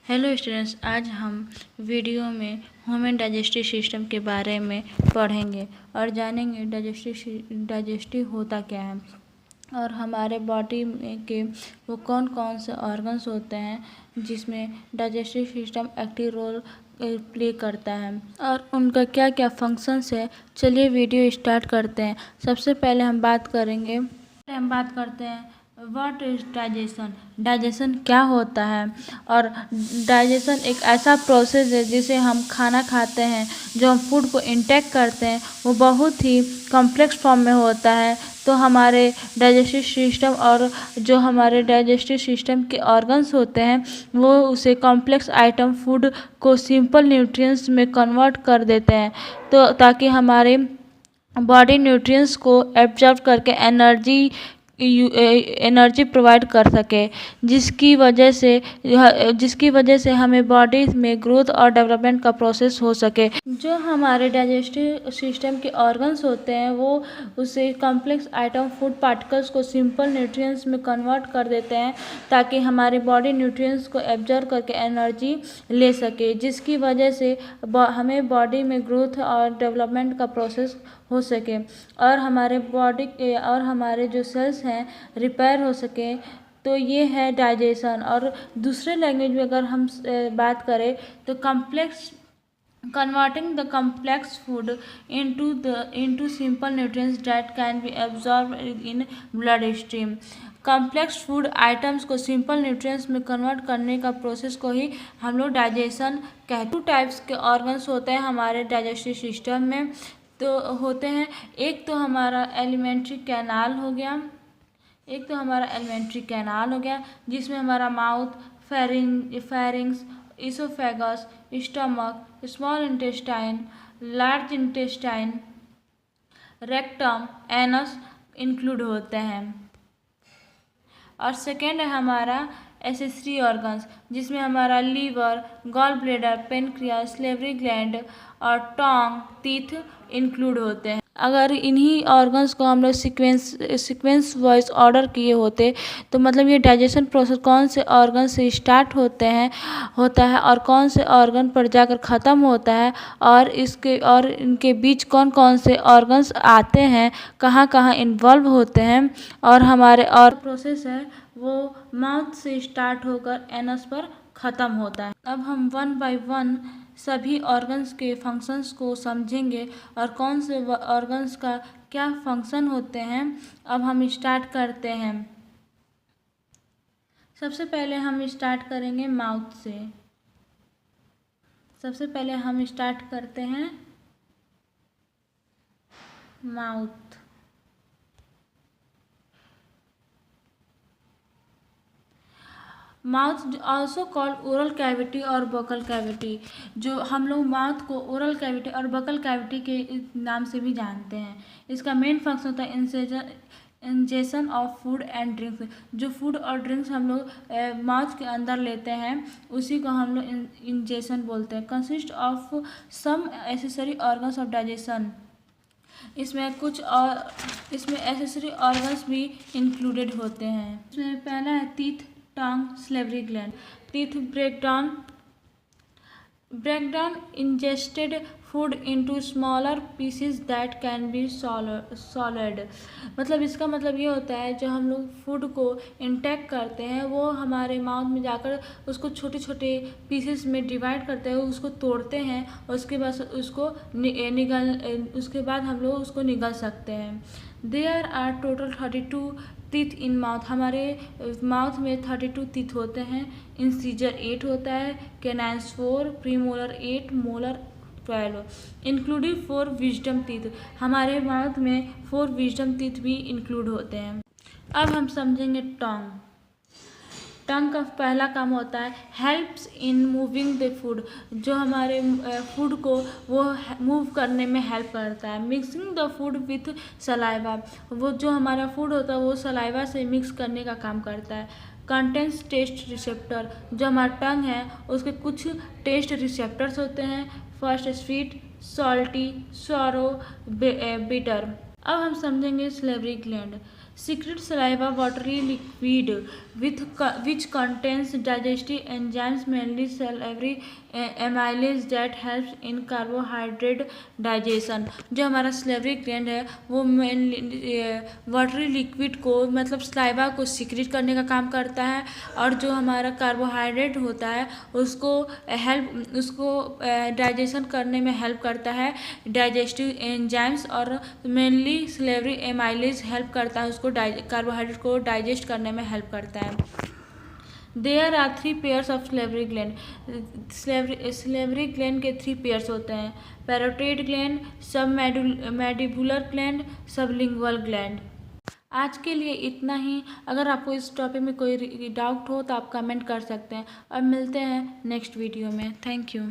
Hello students, आज हम video में ह्यूमन डाइजेस्टिव सिस्टम के बारे में पढ़ेंगे और जानेंगे डाइजेस्टिव होता क्या है और हमारे बॉडी में के वो कौन कौन से ऑर्गन्स होते हैं जिसमें digestive system active role play करता है और उनका क्या क्या फंक्शंस है। चलिए वीडियो स्टार्ट करते हैं। सबसे पहले हम बात करते हैं व्हाट इज डाइजेशन। डाइजेशन क्या होता है। और डाइजेशन एक ऐसा प्रोसेस है जिसे हम खाना खाते हैं, जो हम फूड को इंटेक करते हैं वो बहुत ही कॉम्प्लेक्स फॉर्म में होता है। तो हमारे डाइजेस्टिव सिस्टम और जो हमारे डाइजेस्टिव सिस्टम के ऑर्गन्स होते हैं वो उसे कॉम्प्लेक्स आइटम फूड को सिंपल न्यूट्रिएंट्स में कन्वर्ट कर देते हैं, तो ताकि हमारे बॉडी न्यूट्रिएंट्स को एब्जॉर्ब करके एनर्जी प्रोवाइड कर सके, जिसकी वजह से हमें बॉडी में ग्रोथ और डेवलपमेंट का प्रोसेस हो सके। जो हमारे डाइजेस्टिव सिस्टम के ऑर्गन्स होते हैं वो उसे कॉम्प्लेक्स आइटम फूड पार्टिकल्स को सिंपल न्यूट्रिएंट्स में कन्वर्ट कर देते हैं, ताकि हमारी बॉडी न्यूट्रिएंट्स को एब्जॉर्ब करके एनर्जी ले सके, जिसकी वजह से हमें बॉडी में ग्रोथ और डेवलपमेंट का प्रोसेस हो सके और हमारे जो सेल्स हैं रिपेयर हो सके। तो ये है डाइजेशन। और दूसरे लैंग्वेज में अगर हम बात करें तो converting the complex food into simple nutrients that can be absorbed in bloodstream। Complex food items को सिंपल न्यूट्रिएंट्स में कन्वर्ट करने का प्रोसेस को ही हम लोग डाइजेशन कहते हैं। 2 टाइप्स के ऑर्गन्स होते हैं हमारे डाइजेस्टिव सिस्टम में, तो होते हैं एक तो हमारा एलिमेंट्री कैनाल हो गया, जिसमें हमारा mouth, pharynx, oesophagus, stomach, small intestine, large intestine, rectum, anus include होते हैं। और सेकेंड है हमारा एसेसरी ऑर्गन्स, जिसमें हमारा liver, gall bladder, pancreas, salivary gland और टोंग, टीथ इंक्लूड होते हैं। अगर इन्हीं ऑर्गन्स को हम लोग सीक्वेंस वाइज ऑर्डर किए होते तो मतलब ये डाइजेशन प्रोसेस कौन से ऑर्गन से स्टार्ट होता है और कौन से ऑर्गन पर जाकर ख़त्म होता है, और इनके बीच कौन कौन से ऑर्गन्स आते हैं, कहाँ कहाँ इन्वॉल्व होते हैं, और हमारे और प्रोसेस है वो माउथ से स्टार्ट होकर एनस पर ख़त्म होता है। अब हम 1 बाय 1 सभी ऑर्गन्स के फंक्शंस को समझेंगे और कौन से ऑर्गन्स का क्या फंक्शन होते हैं। अब हम स्टार्ट करते हैं। सबसे पहले हम स्टार्ट करेंगे माउथ से। सबसे पहले हम स्टार्ट करते हैं mouth. Mouth also called oral cavity और बकल कैविटी, जो हम लोग माउथ को ओरल कैविटी और बकल कैविटी के नाम से भी जानते हैं। इसका मेन फंक्शन होता है ingestion of food and drinks. जो फूड और ड्रिंक्स हम लोग माउथ के अंदर लेते हैं उसी को हम लोग इंजेशन बोलते हैं। Consist of some accessory organs of digestion. इसमें एसेसरी ऑर्गन्स भी इंक्लूडेड होते हैं। इसमें पहला है teeth, tongue, salivary gland. Teeth break down ingested food into smaller pieces that can be swallowed। मतलब इसका मतलब ये होता है जो हम लोग फूड को इंटेक करते हैं वो हमारे माउथ में जाकर उसको छोटे छोटे पीसेस में डिवाइड करते हैं, उसको तोड़ते हैं और उसके बाद हम लोग उसको निगल सकते हैं। There are total 32 teeth in mouth. हमारे माउथ में 32 टीथ होते हैं। इंसीजर 8 होता है, canines 4, premolar 8, molar 12, including 4 wisdom teeth. हमारे माउथ में 4 विजडम टीथ भी इंक्लूड होते हैं। अब हम समझेंगे टंग। टंग का पहला काम होता है helps in moving the food, जो हमारे फूड को वो मूव करने में हेल्प करता है। Mixing the food with saliva, वो जो हमारा फूड होता है वो सलाइवा से मिक्स करने का काम करता है। कंटेंस टेस्ट रिसेप्टर, जो हमारा टंग है उसके कुछ टेस्ट रिसेप्टर्स होते हैं। First sweet, salty, sorrow, bitter. अब हम समझेंगे salivary gland. Secret saliva watery liquid which contains digestive enzymes, mainly salivary amylase that helps in carbohydrate digestion। जो हमारा सलेवरी ग्लैंड है वो वाटरी लिक्विड को मतलब सलाइवा को सिक्रेट करने का काम करता है, और जो हमारा कार्बोहाइड्रेट होता है उसको डाइजेशन करने में हेल्प करता है। डाइजेस्टिव एंजाइम्स और मेनली सलेवरी एमाइलेज हेल्प करता है, उसको कार्बोहाइड्रेट को डाइजेस्ट करने में हेल्प करता है। There are 3 pairs of salivary gland. Salivary gland के 3 पेयर्स होते हैं, parotid gland, submandibular gland, sublingual gland. आज के लिए इतना ही। अगर आपको इस टॉपिक में कोई डाउट हो तो आप कमेंट कर सकते हैं, और मिलते हैं नेक्स्ट वीडियो में। Thank you.